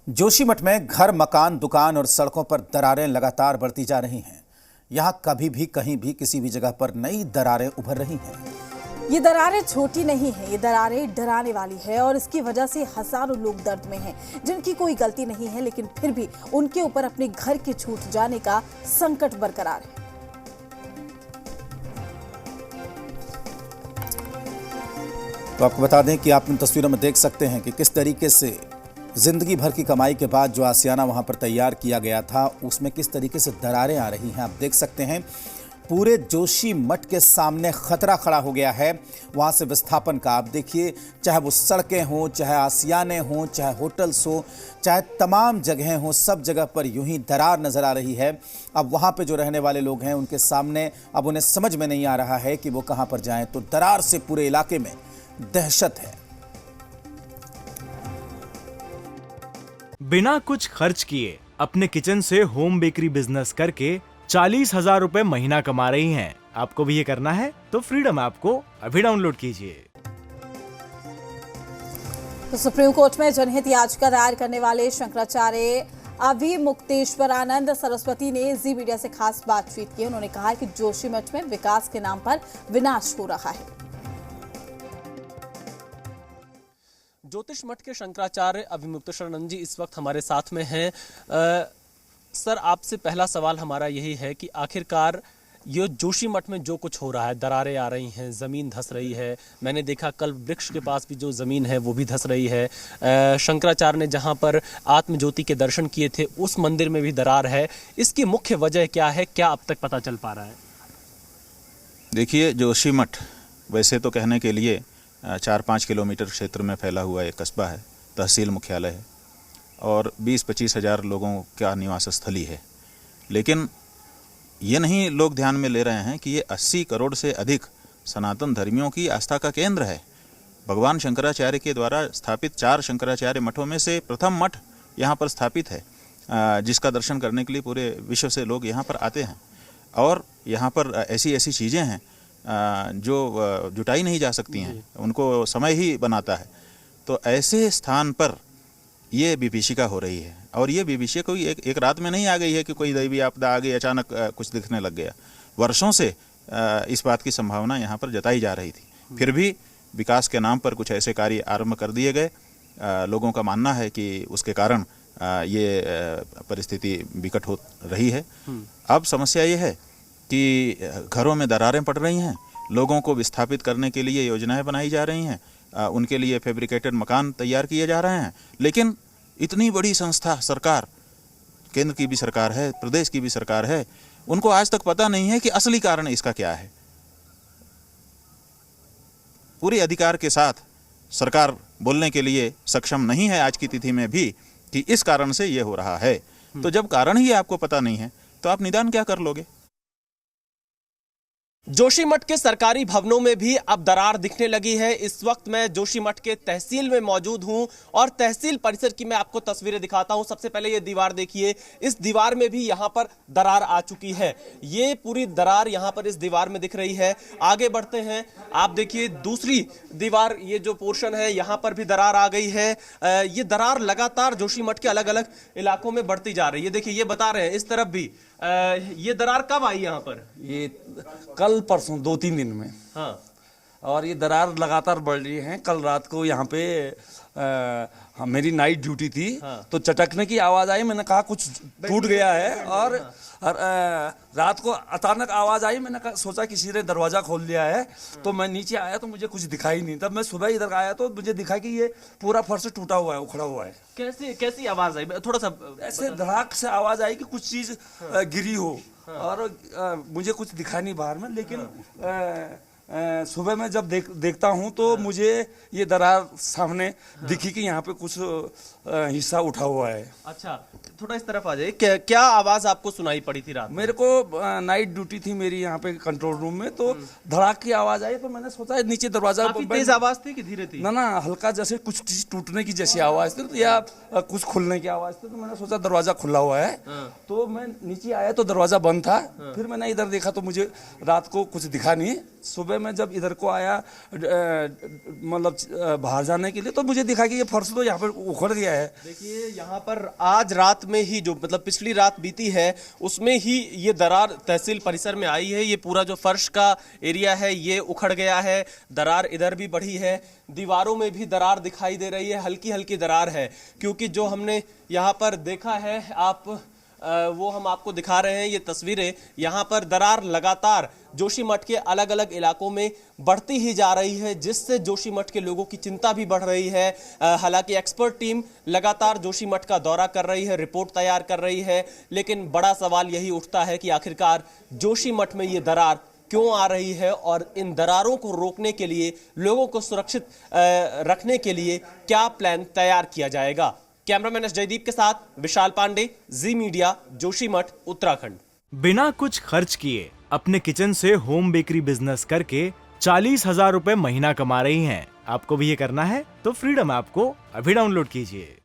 जोशीमठ में घर, मकान, दुकान और सड़कों पर दरारें लगातार बढ़ती जा रही हैं। यहां कभी भी कहीं भी किसी भी जगह पर नई दरारें उभर रही हैं। ये दरारें छोटी नहीं हैं, ये दरारें डराने वाली है और इसकी वजह से हजारों लोग दर्द में हैं, जिनकी कोई गलती नहीं है, लेकिन फिर भी उनके ऊपर अपने घर के छूट जाने का संकट बरकरार है। तो आपको बता दें कि आप इन तस्वीरों में देख सकते हैं कि किस तरीके से जिंदगी भर की कमाई के बाद जो आशियाना वहां पर तैयार किया गया था, उसमें किस तरीके से दरारें आ रही हैं। आप देख सकते हैं पूरे जोशीमठ के सामने खतरा खड़ा हो गया है वहां से विस्थापन का। आप देखिए, चाहे वो सड़कें हों, चाहे आशियाने हों, चाहे होटल्स हो, चाहे तमाम जगहें हों, सब जगह पर यूं ही दरार नजर आ रही है। अब वहां पे जो रहने वाले लोग हैं, उनके सामने अब उन्हें समझ में नहीं आ रहा है कि वो कहां पर जाएं। तो दरार से पूरे इलाके में दहशत है। बिना कुछ खर्च किए अपने किचन से होम बेकरी बिजनेस करके 40,000 रुपए महीना कमा रही हैं। आपको भी ये करना है तो फ्रीडम ऐप को अभी डाउनलोड कीजिए। तो सुप्रीम कोर्ट में जनहित याचिका दायर करने वाले शंकराचार्य अभिमुक्तेश्वरानंद सरस्वती ने जी मीडिया से खास बातचीत की। उन्होंने कहा कि जोशीमठ में विकास के नाम पर विनाश हो रहा है। ज्योतिष मठ के शंकराचार्य अभिमुक्तेश्वरानंद जी इस वक्त हमारे साथ में हैं। सर, आपसे पहला सवाल हमारा यही है कि आखिरकार ये जोशीमठ में जो कुछ हो रहा है, दरारें आ रही हैं, ज़मीन धंस रही है। मैंने देखा कल वृक्ष के पास भी जो ज़मीन है वो भी धंस रही है। शंकराचार्य ने जहाँ पर आत्म ज्योति के दर्शन किए थे उस मंदिर में भी दरार है। इसकी मुख्य वजह क्या है, क्या अब तक पता चल पा रहा है? देखिए, जोशीमठ वैसे तो कहने के लिए 4-5 किलोमीटर क्षेत्र में फैला हुआ एक कस्बा है, तहसील मुख्यालय है और 20-25 हज़ार लोगों का निवास स्थली है। लेकिन ये नहीं लोग ध्यान में ले रहे हैं कि ये 80 करोड़ से अधिक सनातन धर्मियों की आस्था का केंद्र है। भगवान शंकराचार्य के द्वारा स्थापित 4 शंकराचार्य मठों में से प्रथम मठ यहाँ पर स्थापित है, जिसका दर्शन करने के लिए पूरे विश्व से लोग यहाँ पर आते हैं। और यहाँ पर ऐसी ऐसी चीज़ें हैं जो जुटाई नहीं जा सकती हैं, उनको समय ही बनाता है। तो ऐसे स्थान पर ये विभीषिका हो रही है और ये विभीषिका कोई एक रात में नहीं आ गई है कि कोई दैवीय आपदा आ गई, अचानक कुछ दिखने लग गया। वर्षों से इस बात की संभावना यहाँ पर जताई जा रही थी। फिर भी विकास के नाम पर कुछ ऐसे कार्य आरंभ कर दिए गए। लोगों का मानना है कि उसके कारण ये परिस्थिति विकट हो रही है। अब समस्या ये है कि घरों में दरारें पड़ रही हैं, लोगों को विस्थापित करने के लिए योजनाएं बनाई जा रही हैं, उनके लिए फैब्रिकेटेड मकान तैयार किए जा रहे हैं। लेकिन इतनी बड़ी संस्था, सरकार, केंद्र की भी सरकार है, प्रदेश की भी सरकार है, उनको आज तक पता नहीं है कि असली कारण इसका क्या है। पूरे अधिकार के साथ सरकार बोलने के लिए सक्षम नहीं है आज की तिथि में भी कि इस कारण से ये हो रहा है। तो जब कारण ही आपको पता नहीं है तो आप निदान क्या कर लोगे? जोशीमठ के सरकारी भवनों में भी अब दरार दिखने लगी है। इस वक्त मैं जोशीमठ के तहसील में मौजूद हूं और तहसील परिसर की मैं आपको तस्वीरें दिखाता हूं। सबसे पहले ये दीवार देखिए, इस दीवार में भी यहां पर दरार आ चुकी है। ये पूरी दरार यहां पर इस दीवार में दिख रही है। आगे बढ़ते हैं, आप देखिए दूसरी दीवार, ये जो पोर्शन है यहां पर भी दरार आ गई है। ये दरार लगातार जोशीमठ के अलग अलग इलाकों में बढ़ती जा रही है। देखिए, ये बता रहे हैं इस तरफ भी ये दरार कब आई यहाँ पर? ये कल परसों 2-3 दिन में। हाँ। और ये दरार लगातार बढ़ रही है। कल रात को यहाँ पे मेरी नाइट ड्यूटी थी। हाँ। तो चटकने की आवाज़ आई, मैंने कहा कुछ टूट गया है। और रात को अचानक आवाज़ आई, मैंने सोचा किसी ने दरवाज़ा खोल लिया है। तो मैं नीचे आया तो मुझे कुछ दिखाई नहीं। तब मैं सुबह इधर आया तो मुझे दिखा कि ये पूरा फर्श टूटा हुआ है, उखड़ा हुआ है। कैसी आवाज़ आई? थोड़ा सा ऐसे धड़ाक से आवाज़ आई कि कुछ चीज़ गिरी हो। और मुझे कुछ दिखा नहीं बाहर में। लेकिन सुबह में जब देखता हूँ तो मुझे ये दरार सामने दिखी कि यहाँ पे कुछ हिस्सा उठा हुआ है। अच्छा, थोड़ा इस तरफ आ जाइए। क्या आवाज आपको सुनाई पड़ी थी रात में? मेरे को नाइट ड्यूटी थी मेरी यहाँ पे कंट्रोल रूम में, तो धड़ाक की आवाज आई तो मैंने सोचा नीचे दरवाजा काफी तेज आवाज थी कि धीरे थी? ना हल्का जैसे कुछ चीज टूटने की जैसी आवाज थी, तो या कुछ खुलने की आवाज थी, तो मैंने सोचा दरवाजा खुला हुआ है। तो मैं नीचे आया तो दरवाजा बंद था। फिर मैंने इधर देखा तो मुझे रात को कुछ दिखा नहीं। सुबह में जब इधर को आया मतलब बाहर जाने के लिए, तो मुझे दिखा कि ये फर्श तो यहाँ पर उखड़ गया है। देखिए यहाँ पर आज रात में ही जो मतलब पिछली रात बीती है उसमें ही ये दरार तहसील परिसर में आई है। ये पूरा जो फर्श का एरिया है ये उखड़ गया है, दरार इधर भी बढ़ी है, दीवारों में भी दरार दिखाई दे रही है, हल्की हल्की दरार है। क्योंकि जो हमने यहाँ पर देखा है वो हम आपको दिखा रहे हैं ये तस्वीरें। यहाँ पर दरार लगातार जोशीमठ के अलग अलग इलाकों में बढ़ती ही जा रही है, जिससे जोशीमठ के लोगों की चिंता भी बढ़ रही है। हालांकि एक्सपर्ट टीम लगातार जोशीमठ का दौरा कर रही है, रिपोर्ट तैयार कर रही है, लेकिन बड़ा सवाल यही उठता है कि आखिरकार जोशीमठ में ये दरार क्यों आ रही है और इन दरारों को रोकने के लिए, लोगों को सुरक्षित रखने के लिए क्या प्लान तैयार किया जाएगा। कैमरामैन जयदीप के साथ विशाल पांडे, जी मीडिया, जोशीमठ, उत्तराखंड। बिना कुछ खर्च किए अपने किचन से होम बेकरी बिजनेस करके 40,000 रुपए महीना कमा रही हैं। आपको भी ये करना है तो फ्रीडम ऐप को अभी डाउनलोड कीजिए।